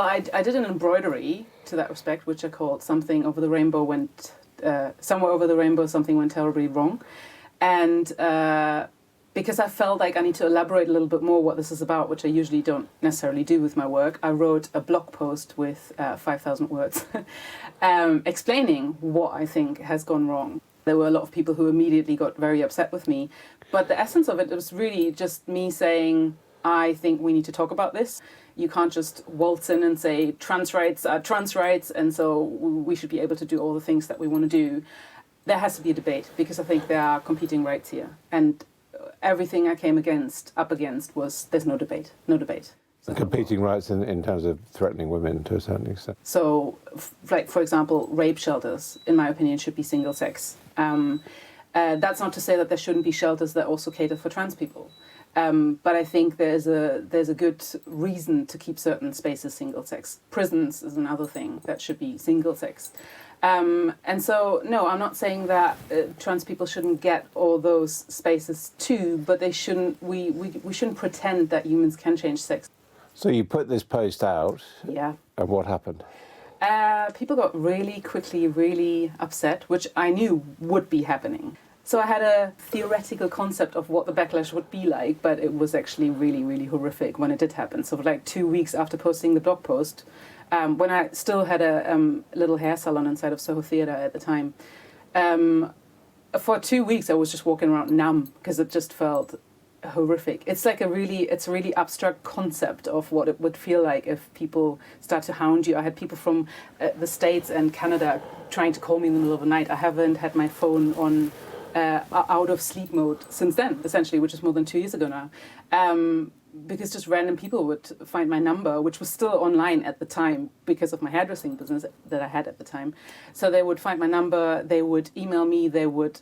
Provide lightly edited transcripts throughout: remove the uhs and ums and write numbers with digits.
I did an embroidery to that respect, which I called Something Over the Rainbow Went... Somewhere Over the Rainbow, Something Went Terribly Wrong. And because I felt like I need to elaborate a little bit more what this is about, which I usually don't necessarily do with my work, I wrote a blog post with 5,000 words explaining what I think has gone wrong. There were a lot of people who immediately got very upset with me. But the essence of it was really just me saying, I think we need to talk about this. You can't just waltz in and say trans rights are trans rights, and so we should be able to do all the things that we want to do. There has to be a debate, because I think there are competing rights here. And everything I came up against was there's no debate. So, competing rights in terms of threatening women to a certain extent. So, like, for example, rape shelters, in my opinion, should be single sex. That's not to say that there shouldn't be shelters that also cater for trans people. But I think there's a good reason to keep certain spaces single sex. Prisons is another thing that should be single sex. And so, no, I'm not saying that trans people shouldn't get all those spaces too, but they shouldn't. We shouldn't pretend that humans can change sex. So you put this post out. Yeah. And what happened? People got really quickly really upset, which I knew would be happening. So I had a theoretical concept of what the backlash would be like, but it was actually really, really horrific when it did happen. So like 2 weeks after posting the blog post, when I still had a little hair salon inside of Soho Theatre at the time, for 2 weeks I was just walking around numb because it just felt horrific. It's like a really abstract concept of what it would feel like if people start to hound you. I had people from the States and Canada trying to call me in the middle of the night. I haven't had my phone on out of sleep mode since then, essentially, which is more than 2 years ago now. Because just random people would find my number, which was still online at the time because of my hairdressing business that I had at the time. So they would find my number, they would email me, they would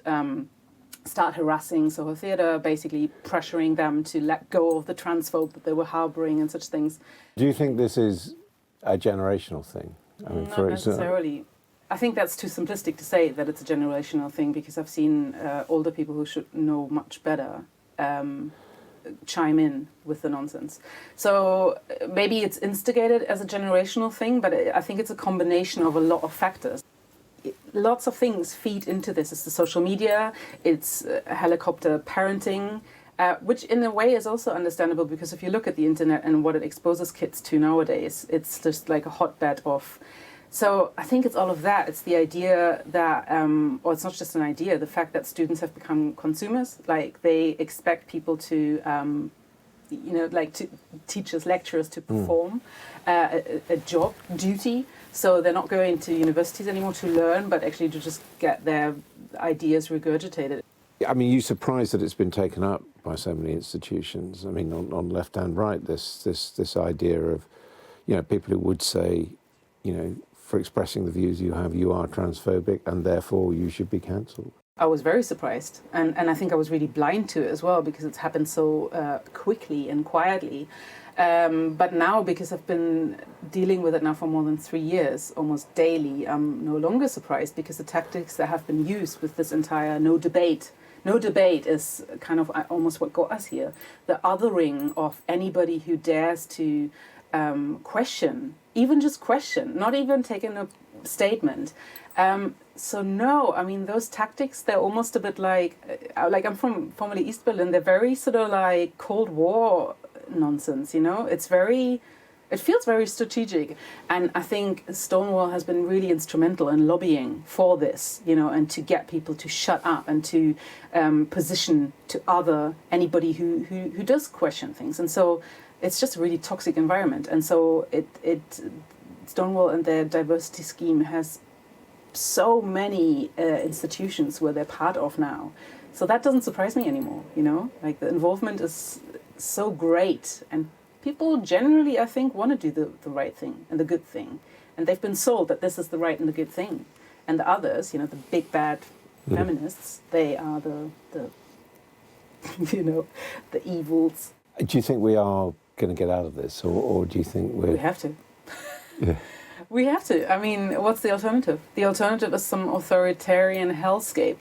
start harassing Soho Theatre, basically pressuring them to let go of the transphobe that they were harbouring and such things. Do you think this is a generational thing? I mean, not necessarily. I think that's too simplistic to say that it's a generational thing, because I've seen older people who should know much better chime in with the nonsense. So maybe it's instigated as a generational thing, but I think it's a combination of a lot of factors. Lots of things feed into this. It's the social media, it's helicopter parenting, which in a way is also understandable, because if you look at the internet and what it exposes kids to nowadays, it's just like a hotbed of... So I think it's all of that. It's the idea that, or it's not just an idea, the fact that students have become consumers. Like, they expect people to, like to teachers, lecturers to perform a job, duty. So they're not going to universities anymore to learn, but actually to just get their ideas regurgitated. I mean, you're surprised that it's been taken up by so many institutions. I mean, on left and right, this idea of, people who would say, for expressing the views you have, you are transphobic and therefore you should be cancelled. I was very surprised, and I think I was really blind to it as well, because it's happened so quickly and quietly. But now, because I've been dealing with it now for more than 3 years, almost daily, I'm no longer surprised, because the tactics that have been used with this entire no debate is kind of almost what got us here. The othering of anybody who dares to question, even just question, not even taking a statement. So no, I mean, those tactics, they're almost a bit like I'm from formerly East Berlin, they're very sort of like Cold War nonsense, it feels very strategic. And I think Stonewall has been really instrumental in lobbying for this, and to get people to shut up and to position to other anybody who does question things. And so it's just a really toxic environment. And so Stonewall and their diversity scheme has so many institutions where they're part of now. So that doesn't surprise me anymore, Like, the involvement is so great, and people generally, I think, want to do the right thing and the good thing. And they've been sold that this is the right and the good thing. And the others, the big bad feminists, they are the the evils. Do you think we are going to get out of this, or do you think We have to. Yeah. We have to. I mean, what's the alternative? The alternative is some authoritarian hellscape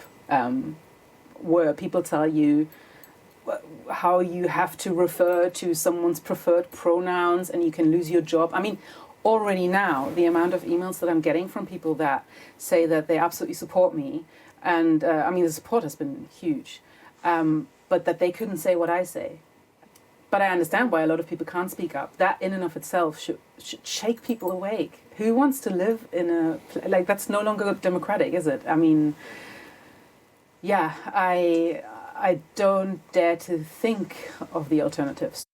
where people tell you how you have to refer to someone's preferred pronouns and you can lose your job. I mean, already now, the amount of emails that I'm getting from people that say that they absolutely support me, and I mean, the support has been huge, but that they couldn't say what I say. But I understand why a lot of people can't speak up. That in and of itself should shake people awake. Who wants to live in a... Like, that's no longer democratic, is it? I mean, yeah, I don't dare to think of the alternatives.